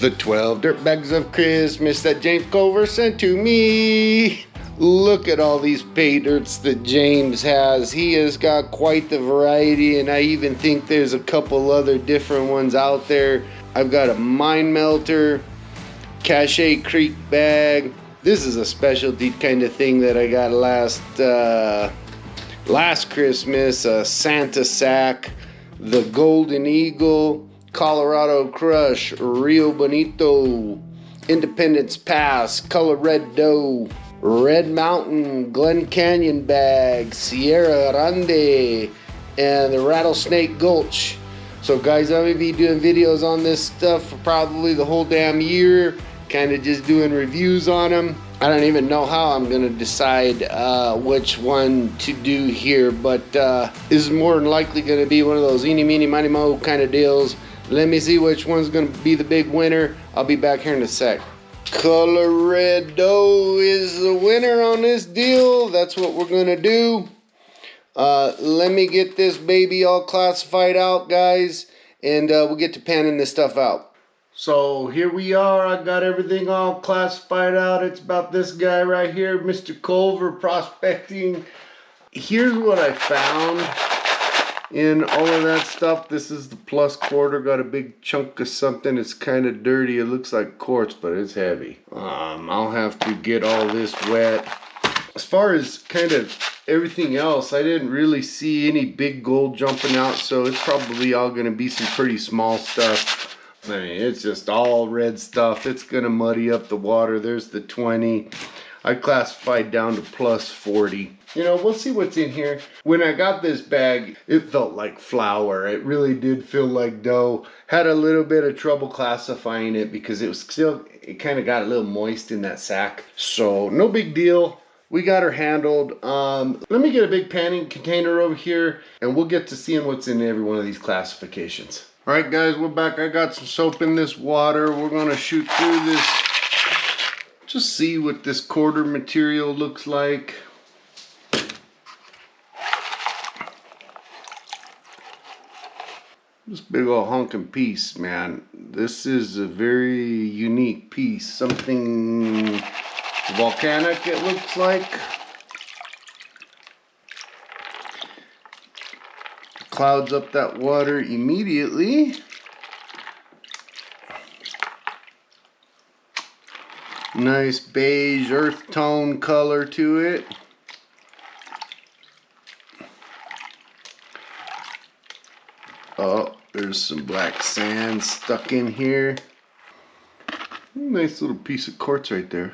The 12 dirt bags of Christmas that James Culver sent to me. Look at all these Paydirts that James has. He has got quite the variety, and I even think there's a couple other different ones out there. I've got a mine melter, Cashapp Creek bag. This is a specialty kind of thing that I got last Christmas. A Santa sack, the Golden Eagle, Colorado Crush, Rio Bonito, Independence Pass, Color Red Doe, Red Mountain, Glen Canyon bag, Sierra Grande, and the Rattlesnake Gulch. So guys, I'm going to be doing videos on this stuff for probably the whole damn year, kind of just doing reviews on them. I don't even know how I'm going to decide which one to do here, but this is more than likely going to be one of those eeny, meeny, miny, mo kind of deals. Let me see which one's going to be the big winner. I'll be back here in a sec. Color Red Doe is the winner on this deal. That's what we're going to do. Let me get this baby all classified out, guys, and we'll get to panning this stuff out. So here we are. I got everything all classified out. It's about this guy right here, Mr. Culver Prospecting. Here's what I found in all of that stuff. This is the plus quarter. Got a big chunk of something. It's kind of dirty. It looks like quartz, but it's heavy. I'll have to get all this wet. As far as kind of everything else, I didn't really see any big gold jumping out, so it's probably all going to be some pretty small stuff. I mean, it's just all red stuff. It's going to muddy up the water. There's the 20. I classified down to plus 40. You know, we'll see what's in here. When I got this bag, it felt like flour. It really did feel like dough. Had a little bit of trouble classifying it because it kind of got a little moist in that sack. So no big deal. We got her handled. Let me get a big panning container over here, and we'll get to seeing what's in every one of these classifications. All right, guys, we're back. I got some soap in this water. We're gonna shoot through this. Just see what this quarter material looks like. This big old honking piece, man. This is a very unique piece. Something volcanic, it looks like. Clouds up that water immediately. Nice beige earth tone color to it. Oh, there's some black sand stuck in here. Nice little piece of quartz right there.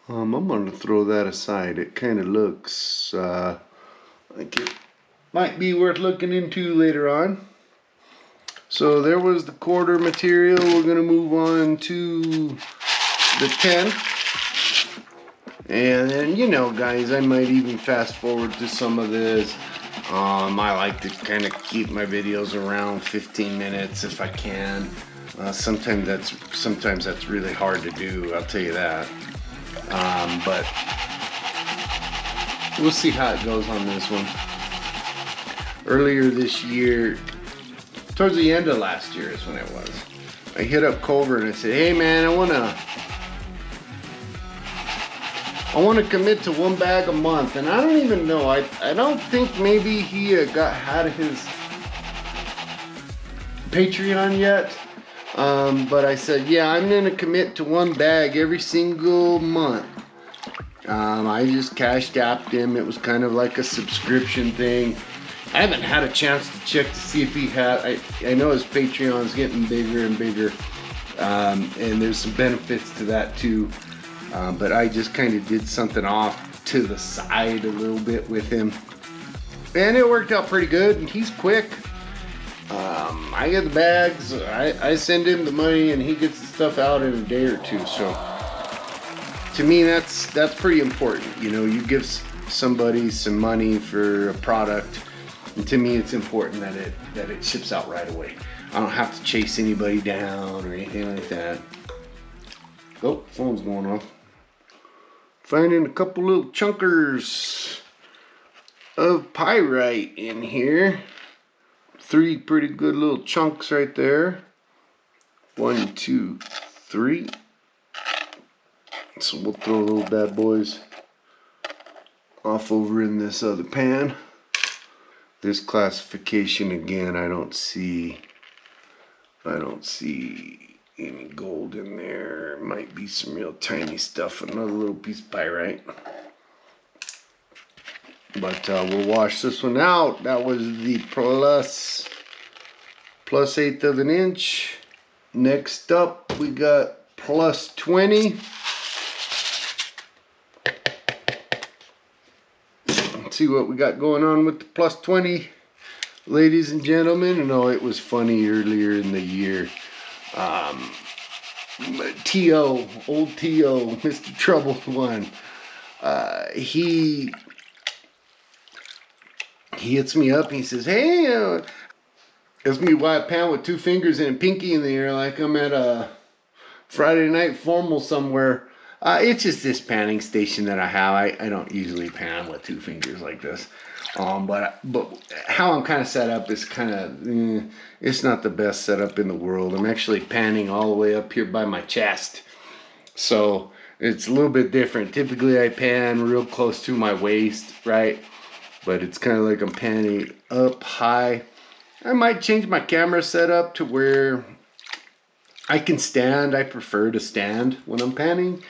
I'm gonna throw that aside. It kind of looks like it might be worth looking into later on. So there was the quarter material. We're gonna move on to the 10. And then, you know, guys, I might even fast forward to some of this. I like to kind of keep my videos around 15 minutes if I can. Sometimes that's really hard to do, I'll tell you that. But we'll see how it goes on this one. Earlier this year, towards the end of last year is when it was, I hit up Culver and I said, hey man, I want to commit to one bag a month. And I don't even know, I don't think maybe he had his Patreon yet. But I said, yeah, I'm going to commit to one bag every single month. I just cashed apped him. It was kind of like a subscription thing. I haven't had a chance to check to see if he had. I know his Patreon's getting bigger and bigger. And there's some benefits to that too. But I just kind of did something off to the side a little bit with him. And it worked out pretty good. And he's quick. I get the bags, I send him the money, and he gets the stuff out in a day or two. So to me, that's pretty important. You know, you give somebody some money for a product, and to me, it's important that it ships out right away. I don't have to chase anybody down or anything like that. Oh, phone's going off. Finding a couple little chunkers of pyrite in here. 3 pretty good little chunks right there. 1, 2, 3. So we'll throw those bad boys off over in this other pan. This classification again, I don't see any gold in there. Might be some real tiny stuff, another little piece of pyrite. But we'll wash this one out. That was the plus 1/8 of an inch. Next up, we got plus 20. Let's see what we got going on with the plus 20, ladies and gentlemen. No, it was funny earlier in the year. T.O., old T.O., Mr. Troubled One, he hits me up and he says, hey, asks me why I pan with 2 fingers and a pinky in the air like I'm at a Friday night formal somewhere. It's just this panning station that I have. I don't usually pan with 2 fingers like this. But how I'm kind of set up is kind of, it's not the best setup in the world. I'm actually panning all the way up here by my chest. So it's a little bit different. Typically I pan real close to my waist, right? But it's kind of like I'm panning up high. I might change my camera setup to where I can stand. I prefer to stand when I'm panning.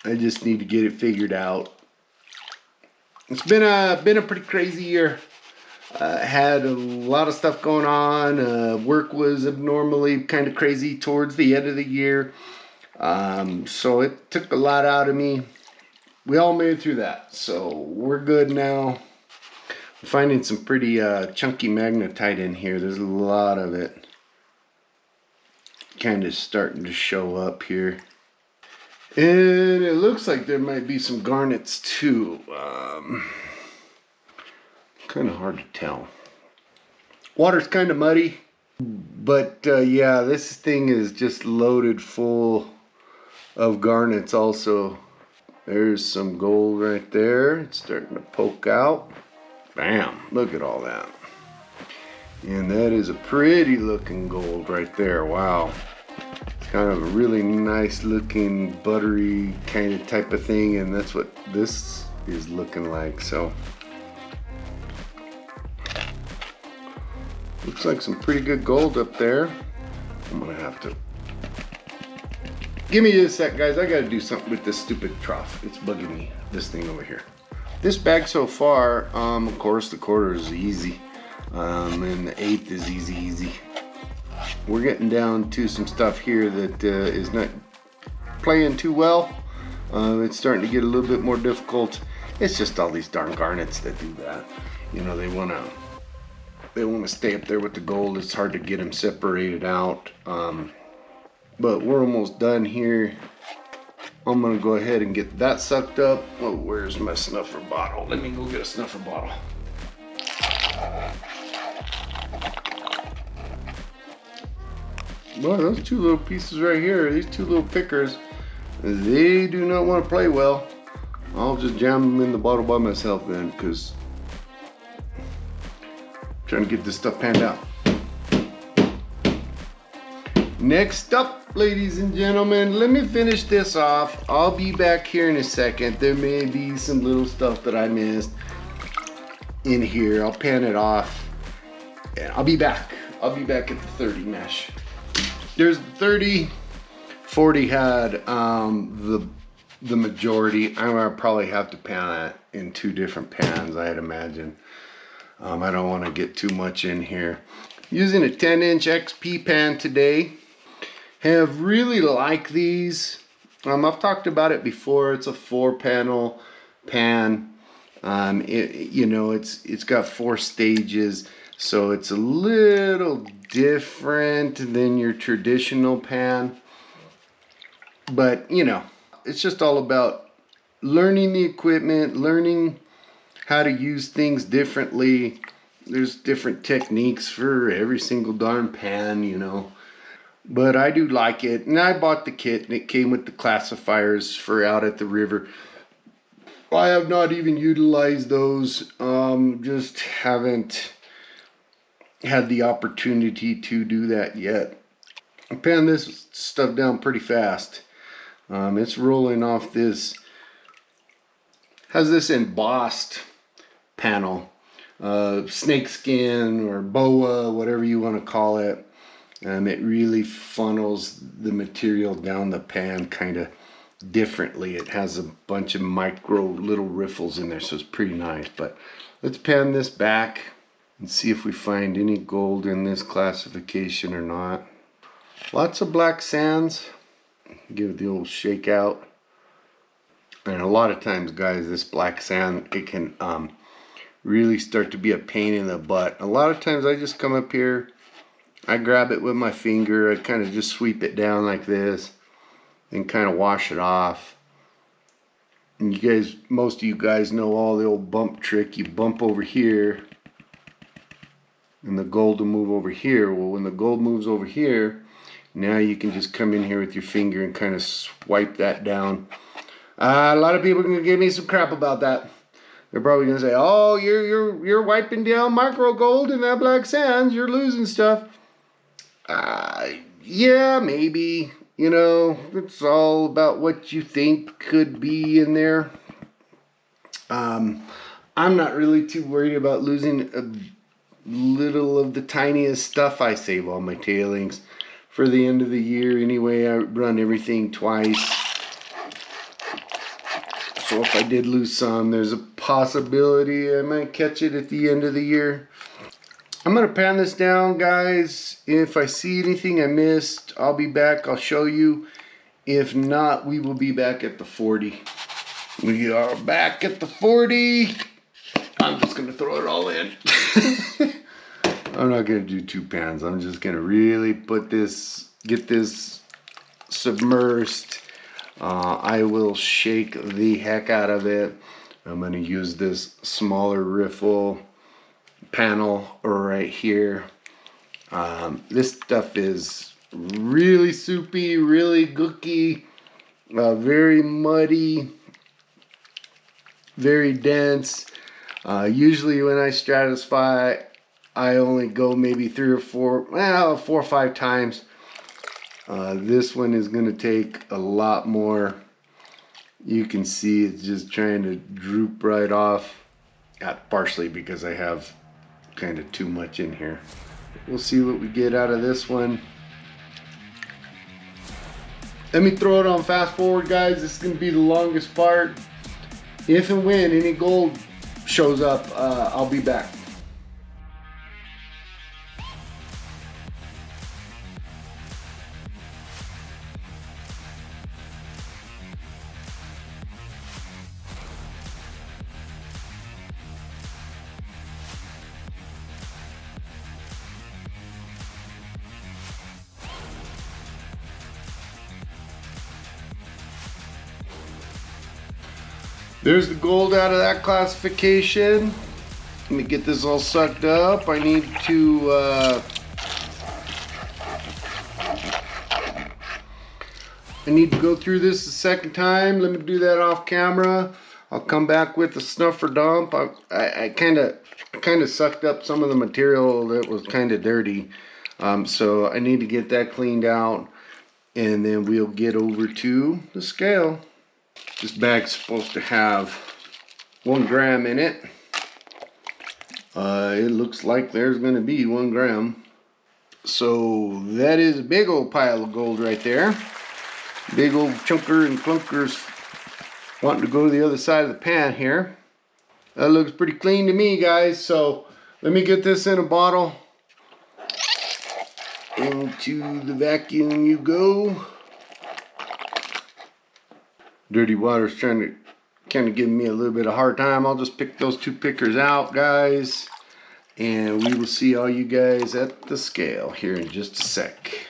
I just need to get it figured out. It's been a pretty crazy year. Had a lot of stuff going on. Work was abnormally kind of crazy towards the end of the year. So it took a lot out of me. We all made it through that. So we're good now. I'm finding some pretty chunky magnetite in here. There's a lot of it kind of starting to show up here. And it looks like there might be some garnets too. Kind of hard to tell. Water's kind of muddy. But yeah, this thing is just loaded full of garnets also. There's some gold right there. It's starting to poke out. Bam, look at all that. And that is a pretty looking gold right there. Wow. It's kind of a really nice looking buttery kind of type of thing, and that's what this is looking like. So looks like some pretty good gold up there. I'm gonna have to give me a sec, guys. I gotta do something with this stupid trough. It's bugging me, this thing over here. This bag so far, of course, the 1/4 is easy, and the 1/8 is easy. We're getting down to some stuff here that is not playing too well. It's starting to get a little bit more difficult. It's just all these darn garnets that do that. You know, they wanna stay up there with the gold. It's hard to get them separated out. But we're almost done here. I'm gonna go ahead and get that sucked up. Oh, where's my snuffer bottle? Let me go get a snuffer bottle. Well, those 2 little pieces right here, these 2 little pickers, they do not want to play well. I'll just jam them in the bottle by myself then, because I'm trying to get this stuff panned out. Next up, ladies and gentlemen, let me finish this off. I'll be back here in a second. There may be some little stuff that I missed in here. I'll pan it off and I'll be back. I'll be back at the 30 mesh. There's the 30. 40 had the majority. I'll probably have to pan that in 2 different pans, I'd imagine. I don't want to get too much in here. Using a 10-inch XP pan today. Have really liked these. I've talked about it before. It's a 4-panel pan. You know, it's got 4 stages, so it's a little different than your traditional pan. But you know, it's just all about learning the equipment, learning how to use things differently. There's different techniques for every single darn pan, you know. But I do like it, and I bought the kit, and it came with the classifiers for out at the river. I have not even utilized those, just haven't had the opportunity to do that yet. pan this stuff down pretty fast. It's rolling off this, has this embossed panel, snake skin or boa, whatever you want to call it. It really funnels the material down the pan kind of differently. It has a bunch of micro little riffles in there, so it's pretty nice. But let's pan this back and see if we find any gold in this classification or not. Lots of black sands. Give it the old shake out. And a lot of times, guys, this black sand, it can really start to be a pain in the butt. A lot of times I just come up here, I grab it with my finger, I kind of just sweep it down like this and kind of wash it off. And you guys, most of you guys know all the old bump trick. You bump over here and the gold will move over here. Well, when the gold moves over here, now you can just come in here with your finger and kind of swipe that down. A lot of people are going to give me some crap about that. They're probably going to say, "Oh, you're wiping down micro gold in that black sands. You're losing stuff." Yeah, maybe. You know, it's all about what you think could be in there. I'm not really too worried about losing a little of the tiniest stuff. I save all my tailings for the end of the year anyway. I run everything twice. So if I did lose some, there's a possibility I might catch it at the end of the year. I'm going to pan this down, guys. If I see anything I missed, I'll be back. I'll show you. If not, we will be back at the 40. We are back at the 40. I'm just going to throw it all in. I'm not going to do 2 pans. I'm just going to really get this submersed. I will shake the heck out of it. I'm going to use this smaller riffle panel right here. This stuff is really soupy, really gooky, very muddy, very dense. Usually when I stratify, I only go maybe 3 or 4, well, 4 or 5 times. This one is going to take a lot more. You can see it's just trying to droop right off. Partially because I have kind of too much in here. We'll see what we get out of this one. Let me throw it on fast forward, guys. This is going to be the longest part. If and when any gold shows up, I'll be back. There's the gold out of that classification. Let me get this all sucked up. I need to go through this a second time. Let me do that off camera. I'll come back with the snuffer dump. I kind of sucked up some of the material that was kind of dirty. So I need to get that cleaned out, and then we'll get over to the scale. This bag's supposed to have 1 gram in it. It looks like there's going to be 1 gram. So that is a big old pile of gold right there. Big old chunker and clunkers wanting to go to the other side of the pan here. That looks pretty clean to me, guys. So let me get this in a bottle. Into the vacuum you go. Dirty water's trying to kind of give me a little bit of a hard time. I'll just pick those 2 pickers out, guys. And we will see all you guys at the scale here in just a sec.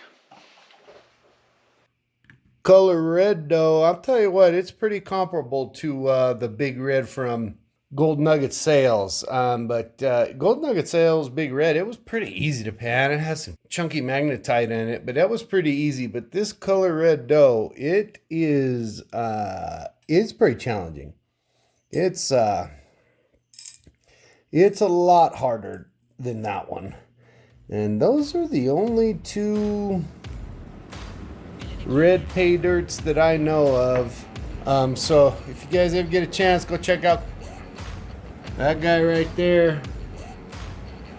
Color red, though, I'll tell you what, it's pretty comparable to the big red from Gold Nugget Sales. But Gold Nugget Sales Big Red, it was pretty easy to pan. It has some chunky magnetite in it, but that was pretty easy. But this color red dough, it is it's pretty challenging. It's a lot harder than that one. And those are the only 2 red pay dirts that I know of. So if you guys ever get a chance, go check out that guy right there.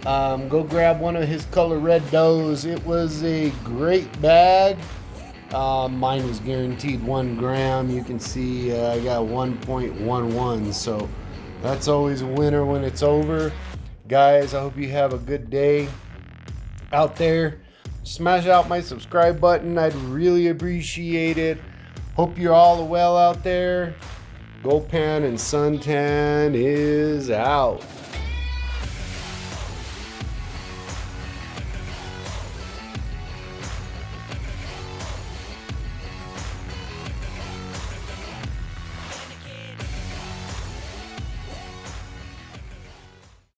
Go grab one of his color red does. It was a great bag. Mine was guaranteed 1 gram. You can see I got 1.11, so that's always a winner when it's over. Guys, I hope you have a good day out there. Smash out my subscribe button. I'd really appreciate it. Hope you're all well out there. Gold Pan and Suntan is out.